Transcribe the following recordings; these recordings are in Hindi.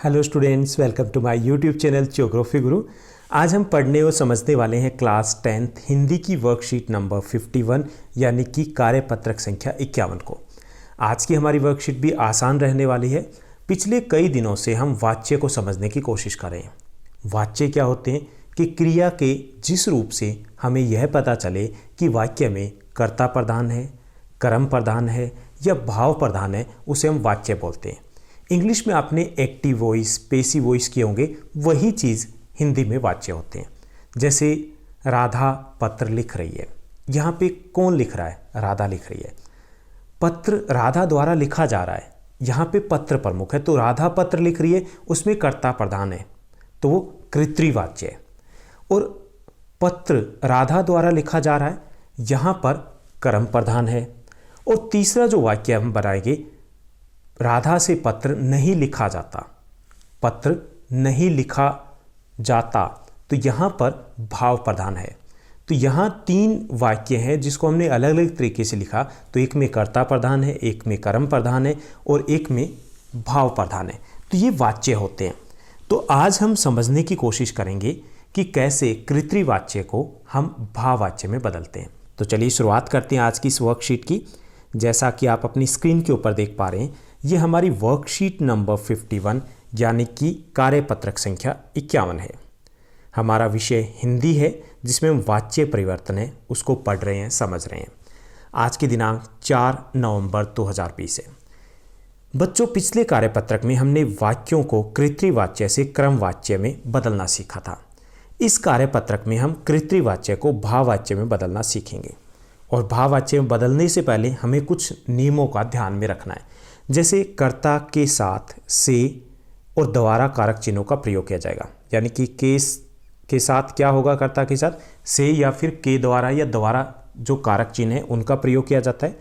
Hello students, welcome to my YouTube channel geography guru. आज हम पढ़ने और समझने वाले हैं क्लास 10th हिंदी की वर्कशीट नंबर 51 यानी कि कार्यपत्रक संख्या 51 को। आज की हमारी वर्कशीट भी आसान रहने वाली है। पिछले कई दिनों से हम वाच्य को समझने की कोशिश कर रहे हैं। वाच्य क्या होते हैं कि क्रिया के जिस रूप से हमें यह पता चले कि वाक्य में कर्ता प्रधान है, कर्म प्रधान है या भाव प्रधान है, उसे हम वाच्य बोलते हैं। इंग्लिश में आपने एक्टिव वॉइस, पैसिव वॉइस किए होंगे, वही चीज़ हिंदी में वाच्य होते हैं। जैसे राधा पत्र लिख रही है, यहाँ पे कौन लिख रहा है? राधा लिख रही है। पत्र राधा द्वारा लिखा जा रहा है, यहाँ पे पत्र प्रमुख है, तो राधा पत्र लिख रही है, उसमें कर्ता प्रधान है, तो वो कर्तृवाच्य है। और पत्र राधा द्वारा लिखा जा रहा है, यहाँ पर कर्म प्रधान है। और तीसरा जो वाक्य हम बनाएंगे, राधा से पत्र नहीं लिखा जाता, पत्र नहीं लिखा जाता, तो यहाँ पर भाव प्रधान है। तो यहाँ तीन वाक्य हैं जिसको हमने अलग अलग तरीके से लिखा। तो एक में कर्ता प्रधान है, एक में कर्म प्रधान है और एक में भाव प्रधान है। तो ये वाच्य होते हैं। तो आज हम समझने की कोशिश करेंगे कि कैसे कर्तृवाच्य को हम भाववाच्य में बदलते हैं। तो चलिए शुरुआत करते हैं आज की इस वर्कशीट की। जैसा कि आप अपनी स्क्रीन के ऊपर देख पा रहे हैं, ये हमारी वर्कशीट नंबर 51 यानी कि कार्यपत्रक संख्या 51 है। हमारा विषय हिंदी है जिसमें हम वाच्य परिवर्तन है उसको पढ़ रहे हैं, समझ रहे हैं। आज की दिनांक 4 नवंबर 2020 है। बच्चों, पिछले कार्यपत्रक में हमने वाक्यों को कर्तृवाच्य से क्रमवाच्य में बदलना सीखा था। इस कार्यपत्रक में हम कर्तृवाच्य को भाववाच्य में बदलना सीखेंगे। और भाववाच्य में बदलने से पहले हमें कुछ नियमों का ध्यान में रखना है। जैसे कर्ता के साथ से और द्वारा कारक चिन्हों का प्रयोग किया जाएगा, यानी कि केस के साथ क्या होगा? कर्ता के साथ से या फिर के द्वारा या द्वारा जो कारक चिन्ह है उनका प्रयोग किया जाता है।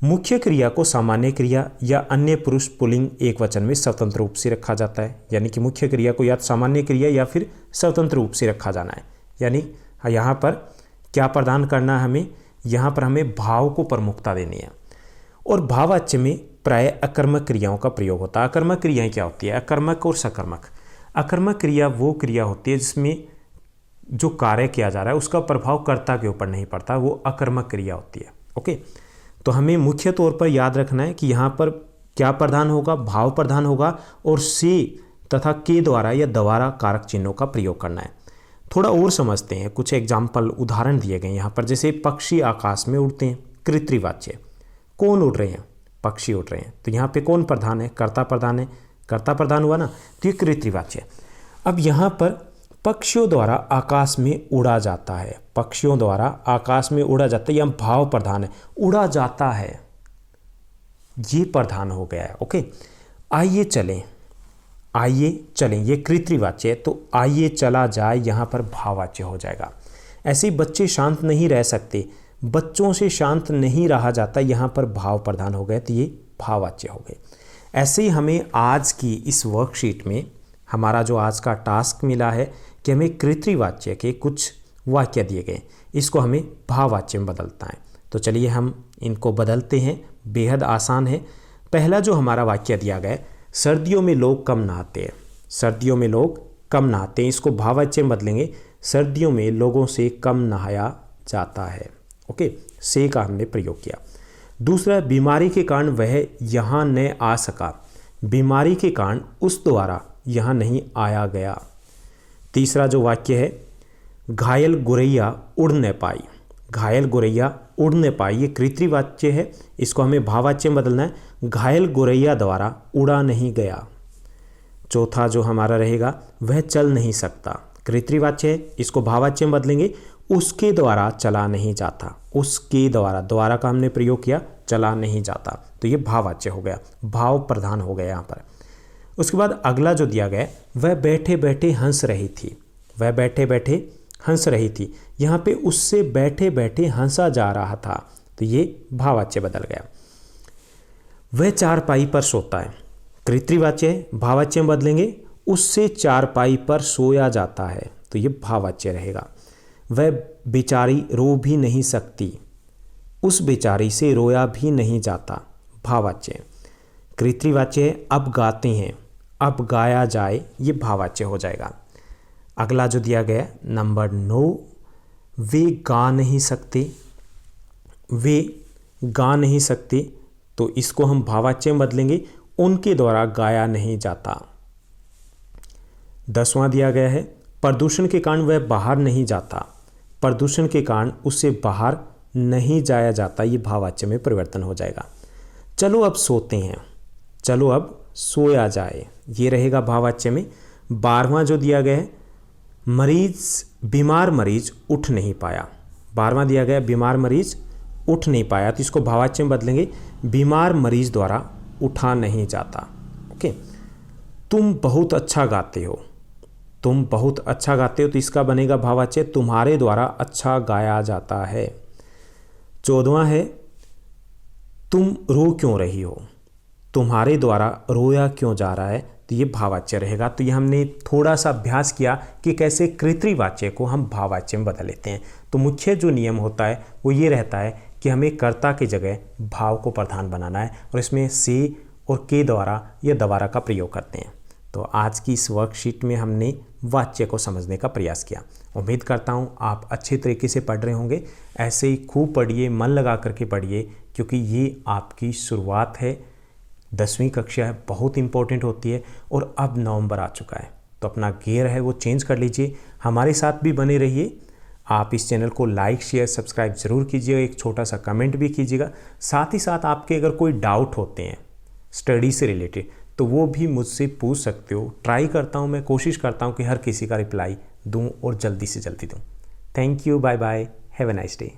मुख्य क्रिया को सामान्य क्रिया या अन्य पुरुष पुल्लिंग एक वचन में स्वतंत्र रूप से रखा जाता है, यानी कि मुख्य क्रिया को या सामान्य क्रिया या फिर स्वतंत्र रूप से रखा जाना है। यानी यहाँ पर क्या प्रदान करना है हमें? यहाँ पर हमें भाव को प्रमुखता देनी है। और भाववाच्य में प्राय अकर्मक क्रियाओं का प्रयोग होता है। अकर्मक क्रियाएं क्या होती है? अकर्मक और सकर्मक। अकर्मक क्रिया वो क्रिया होती है जिसमें जो कार्य किया जा रहा है उसका प्रभाव कर्ता के ऊपर नहीं पड़ता, वो अकर्मक क्रिया होती है। ओके, तो हमें मुख्य तौर पर याद रखना है कि यहाँ पर क्या प्रधान होगा? भाव प्रधान होगा और से तथा के द्वारा या द्वारा कारक चिन्हों का प्रयोग करना है। थोड़ा और समझते हैं, कुछ एग्जाम्पल उदाहरण दिए गए यहाँ पर। जैसे पक्षी आकाश में उड़ते हैं, कर्तृवाच्य। कौन उड़ रहे हैं? पक्षी उड़ रहे हैं। तो यहाँ पे कौन प्रधान है? कर्ता प्रधान है। कर्ता प्रधान हुआ ना, तो ये कर्तृवाच्य। अब यहाँ पर पक्षियों द्वारा आकाश में उड़ा जाता है, पक्षियों द्वारा आकाश में उड़ा जाता है, यहाँ भाव प्रधान है, उड़ा जाता है, ये प्रधान हो गया है। ओके, आइए चलें, आइए चलें, ये कर्तृवाच्य है, तो आइए चला जाए यहाँ पर भाववाच्य हो जाएगा। ऐसे ही बच्चे शांत नहीं रह सकते, बच्चों से शांत नहीं रहा जाता, यहाँ पर भाव प्रधान हो गए, तो ये भाववाच्य हो गए। ऐसे ही हमें आज की इस वर्कशीट में हमारा जो आज का टास्क मिला है कि हमें कर्तृवाच्य के कुछ वाक्य दिए गए, इसको हमें भाववाच्य में बदलता है। तो चलिए हम इनको बदलते हैं, बेहद आसान है। पहला जो हमारा वाक्य दिया गया है, सर्दियों में लोग कम नहाते हैं। सर्दियों में लोग कम नहाते हैं, इसको भाववाच्य में बदलेंगे, सर्दियों में लोगों से कम नहाया जाता है। ओके, से का हमने प्रयोग किया। दूसरा, बीमारी के कारण वह यहाँ न आ सका, बीमारी के कारण उस द्वारा यहाँ नहीं आया गया। तीसरा जो वाक्य है, घायल गुरैया उड़ न पाई, घायल गुरैया उड़ न पाई, ये कर्तृवाच्य है, इसको हमें भाववाच्य में बदलना है, घायल गुरैया द्वारा उड़ा नहीं गया। चौथा जो हमारा रहेगा, वह चल नहीं सकता, कर्तृवाच्य है, इसको भाववाच्य में बदलेंगे, उसके द्वारा चला नहीं जाता, उसके द्वारा, द्वारा का हमने प्रयोग किया, चला नहीं जाता, तो ये भाववाच्य हो गया, भाव प्रधान हो गया यहाँ पर। उसके बाद अगला जो दिया गया, वह बैठे बैठे हंस रही थी, वह बैठे बैठे हंस रही थी, यहाँ पे उससे बैठे बैठे हंसा जा रहा था, तो ये भाववाच्य बदल गया। वह चारपाई पर सोता है, कर्तृवाच्य है, भाववाच्य में बदलेंगे, उससे चारपाई पर सोया जाता है, तो ये भाववाच्य रहेगा। वह बेचारी रो भी नहीं सकती, उस बेचारी से रोया भी नहीं जाता, भाववाच्य। कर्तृवाच्य है, अब गाते हैं, अब गाया जाए ये भाववाच्य हो जाएगा। अगला जो दिया गया है नंबर 9, वे गा नहीं सकते, वे गा नहीं सकते, तो इसको हम भाववाच्य में बदलेंगे, उनके द्वारा गाया नहीं जाता। 10वां दिया गया है प्रदूषण के कारण वह बाहर नहीं जाता, प्रदूषण के कारण उससे बाहर नहीं जाया जाता, ये भाववाच्य में परिवर्तन हो जाएगा। चलो अब सोते हैं, चलो अब सोया जाए, ये रहेगा भाववाच्य में। 12वां जो दिया गया है बीमार मरीज उठ नहीं पाया, 12वां दिया गया बीमार मरीज उठ नहीं पाया, तो इसको भाववाच्य में बदलेंगे, बीमार मरीज द्वारा उठा नहीं जाता। ओके। तुम बहुत अच्छा गाते हो, तुम बहुत अच्छा गाते हो, तो इसका बनेगा भाववाच्य तुम्हारे द्वारा अच्छा गाया जाता है। 14वां है तुम रो क्यों रही हो, तुम्हारे द्वारा रोया क्यों जा रहा है, तो ये भाववाच्य रहेगा। तो ये हमने थोड़ा सा अभ्यास किया कि कैसे कृतवाच्य को हम भाववाच्य में बदल लेते हैं। तो मुख्य जो नियम होता है वो ये रहता है कि हमें कर्ता की जगह भाव को प्रधान बनाना है और इसमें से और के द्वारा या द्वारा का प्रयोग करते हैं। तो आज की इस वर्कशीट में हमने वाच्य को समझने का प्रयास किया। उम्मीद करता हूँ आप अच्छे तरीके से पढ़ रहे होंगे। ऐसे ही खूब पढ़िए, मन लगा करके पढ़िए, क्योंकि ये आपकी शुरुआत है। 10वीं कक्षा है, बहुत इंपॉर्टेंट होती है और अब नवंबर आ चुका है, तो अपना गियर है वो चेंज कर लीजिए। हमारे साथ भी बने रहिए। आप इस चैनल को लाइक शेयर सब्सक्राइब ज़रूर कीजिएगा, एक छोटा सा कमेंट भी कीजिएगा। साथ ही साथ आपके अगर कोई डाउट होते हैं स्टडी से रिलेटेड तो वो भी मुझसे पूछ सकते हो। ट्राई करता हूँ, मैं कोशिश करता हूँ कि हर किसी का रिप्लाई दूँ और जल्दी से जल्दी दूँ। Thank you, bye bye, have a nice day.